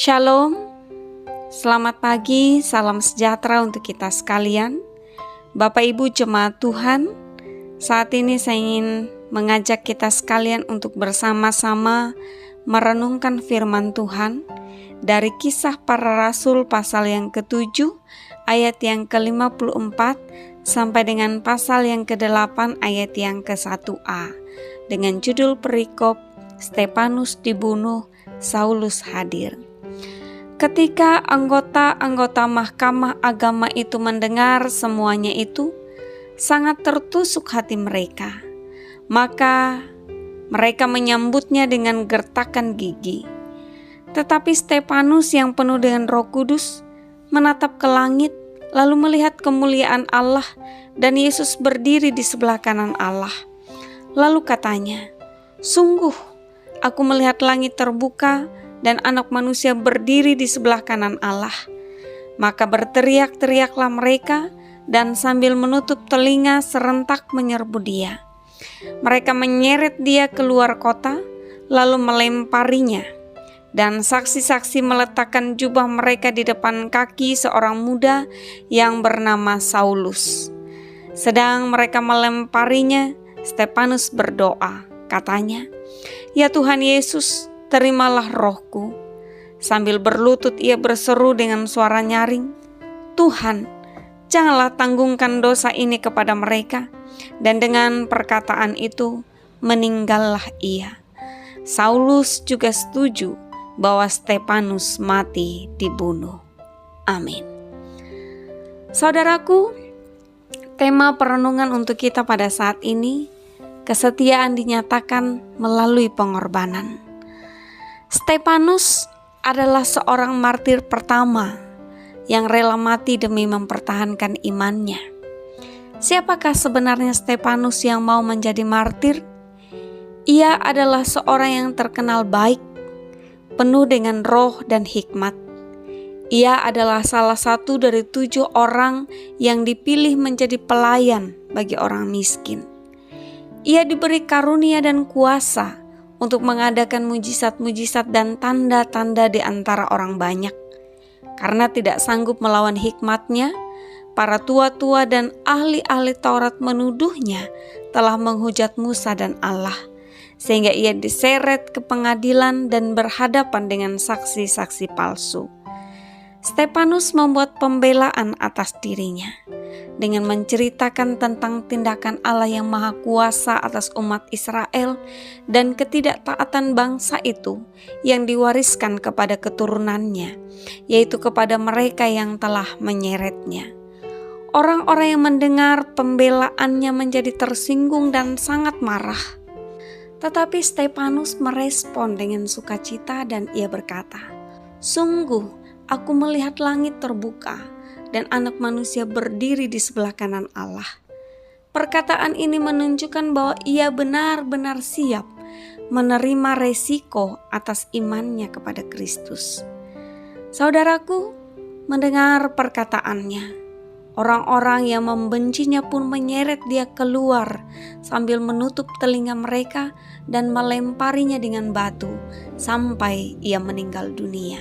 Shalom, selamat pagi, salam sejahtera untuk kita sekalian. Bapak Ibu jemaat Tuhan, saat ini saya ingin mengajak kita sekalian untuk bersama-sama merenungkan firman Tuhan dari Kisah Para Rasul pasal yang ke-7 ayat yang ke-54 sampai dengan pasal yang ke-8 ayat yang ke-1a dengan judul perikop Stefanus dibunuh, Saulus hadir. Ketika anggota-anggota mahkamah agama itu mendengar semuanya itu, sangat tertusuk hati mereka. Maka mereka menyambutnya dengan gertakan gigi. Tetapi Stefanus yang penuh dengan Roh Kudus menatap ke langit, lalu melihat kemuliaan Allah dan Yesus berdiri di sebelah kanan Allah. Lalu katanya, "Sungguh, aku melihat langit terbuka dan Anak Manusia berdiri di sebelah kanan Allah." Maka berteriak-teriaklah mereka dan sambil menutup telinga serentak menyerbu dia. Mereka menyeret dia keluar kota lalu melemparinya. Dan saksi-saksi meletakkan jubah mereka di depan kaki seorang muda yang bernama Saulus. Sedang mereka melemparinya, Stefanus berdoa, katanya, "Ya Tuhan Yesus, terimalah rohku." Sambil berlutut ia berseru dengan suara nyaring, "Tuhan, janganlah tanggungkan dosa ini kepada mereka." Dan dengan perkataan itu meninggallah ia. Saulus juga setuju bahwa Stefanus mati dibunuh. Amin. Saudaraku, tema perenungan untuk kita pada saat ini, kesetiaan dinyatakan melalui pengorbanan. Stefanus adalah seorang martir pertama yang rela mati demi mempertahankan imannya. Siapakah sebenarnya Stefanus yang mau menjadi martir? Ia adalah seorang yang terkenal baik, penuh dengan roh dan hikmat. Ia adalah salah satu dari 7 orang yang dipilih menjadi pelayan bagi orang miskin. Ia diberi karunia dan kuasa untuk mengadakan mujizat-mujizat dan tanda-tanda di antara orang banyak. Karena tidak sanggup melawan hikmatnya, para tua-tua dan ahli-ahli Taurat menuduhnya telah menghujat Musa dan Allah, sehingga ia diseret ke pengadilan dan berhadapan dengan saksi-saksi palsu. Stefanus membuat pembelaan atas dirinya dengan menceritakan tentang tindakan Allah yang Maha Kuasa atas umat Israel dan ketidaktaatan bangsa itu yang diwariskan kepada keturunannya, yaitu kepada mereka yang telah menyeretnya. Orang-orang yang mendengar pembelaannya menjadi tersinggung dan sangat marah. Tetapi Stefanus merespon dengan sukacita dan ia berkata, "Sungguh, aku melihat langit terbuka dan Anak Manusia berdiri di sebelah kanan Allah." Perkataan ini menunjukkan bahwa ia benar-benar siap menerima resiko atas imannya kepada Kristus. Saudaraku, mendengar perkataannya, orang-orang yang membencinya pun menyeret dia keluar sambil menutup telinga mereka dan melemparinya dengan batu sampai ia meninggal dunia.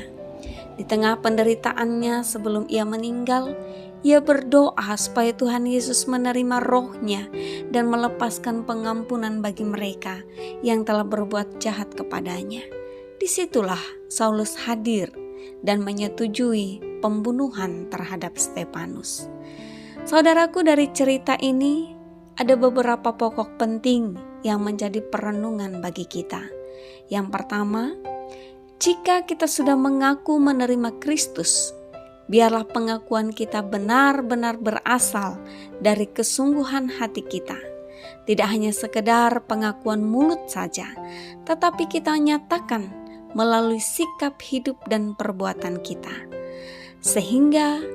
Di tengah penderitaannya sebelum ia meninggal, ia berdoa supaya Tuhan Yesus menerima rohnya dan melepaskan pengampunan bagi mereka yang telah berbuat jahat kepadanya. Disitulah Saulus hadir dan menyetujui pembunuhan terhadap Stefanus. Saudaraku, dari cerita ini ada beberapa pokok penting yang menjadi perenungan bagi kita. Yang pertama, jika kita sudah mengaku menerima Kristus, biarlah pengakuan kita benar-benar berasal dari kesungguhan hati kita. Tidak hanya sekedar pengakuan mulut saja, tetapi kita nyatakan melalui sikap hidup dan perbuatan kita. Sehingga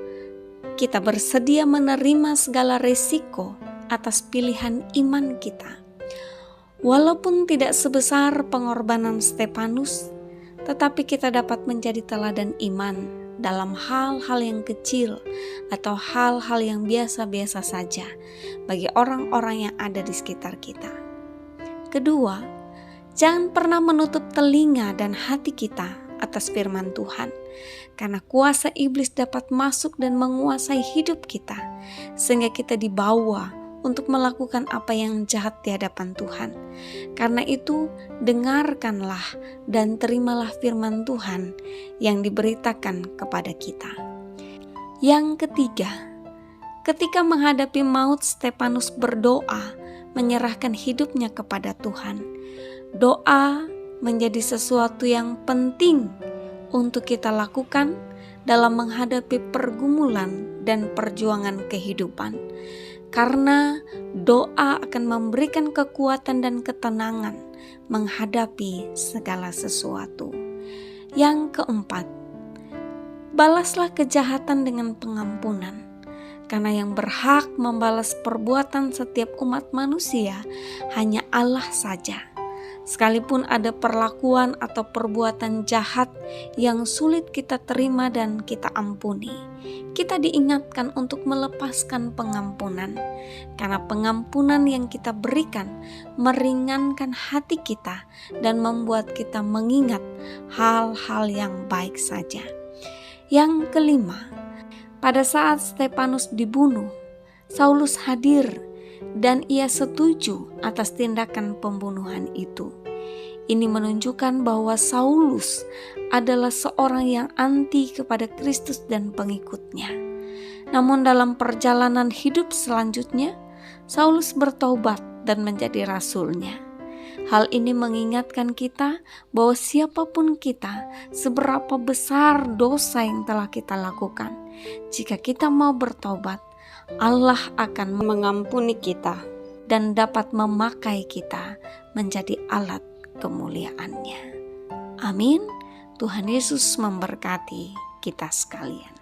kita bersedia menerima segala resiko atas pilihan iman kita. Walaupun tidak sebesar pengorbanan Stefanus, tetapi kita dapat menjadi teladan iman dalam hal-hal yang kecil atau hal-hal yang biasa-biasa saja bagi orang-orang yang ada di sekitar kita. Kedua, jangan pernah menutup telinga dan hati kita atas firman Tuhan. Karena kuasa iblis dapat masuk dan menguasai hidup kita, sehingga kita dibawa untuk melakukan apa yang jahat di hadapan Tuhan. Karena itu, dengarkanlah dan terimalah firman Tuhan yang diberitakan kepada kita. Yang ketiga, ketika menghadapi maut, Stefanus berdoa menyerahkan hidupnya kepada Tuhan. Doa menjadi sesuatu yang penting untuk kita lakukan dalam menghadapi pergumulan dan perjuangan kehidupan. Karena doa akan memberikan kekuatan dan ketenangan menghadapi segala sesuatu. Yang keempat, balaslah kejahatan dengan pengampunan. Karena yang berhak membalas perbuatan setiap umat manusia hanya Allah saja. Sekalipun ada perlakuan atau perbuatan jahat yang sulit kita terima dan kita ampuni, kita diingatkan untuk melepaskan pengampunan. Karena pengampunan yang kita berikan meringankan hati kita dan membuat kita mengingat hal-hal yang baik saja. Yang kelima, pada saat Stefanus dibunuh, Saulus hadir dan ia setuju atas tindakan pembunuhan itu. Ini menunjukkan bahwa Saulus adalah seorang yang anti kepada Kristus dan pengikutnya. Namun dalam perjalanan hidup selanjutnya, Saulus bertobat dan menjadi rasulnya. Hal ini mengingatkan kita bahwa siapapun kita, seberapa besar dosa yang telah kita lakukan, jika kita mau bertobat, Allah akan mengampuni kita dan dapat memakai kita menjadi alat kemuliaan-Nya. Amin. Tuhan Yesus memberkati kita sekalian.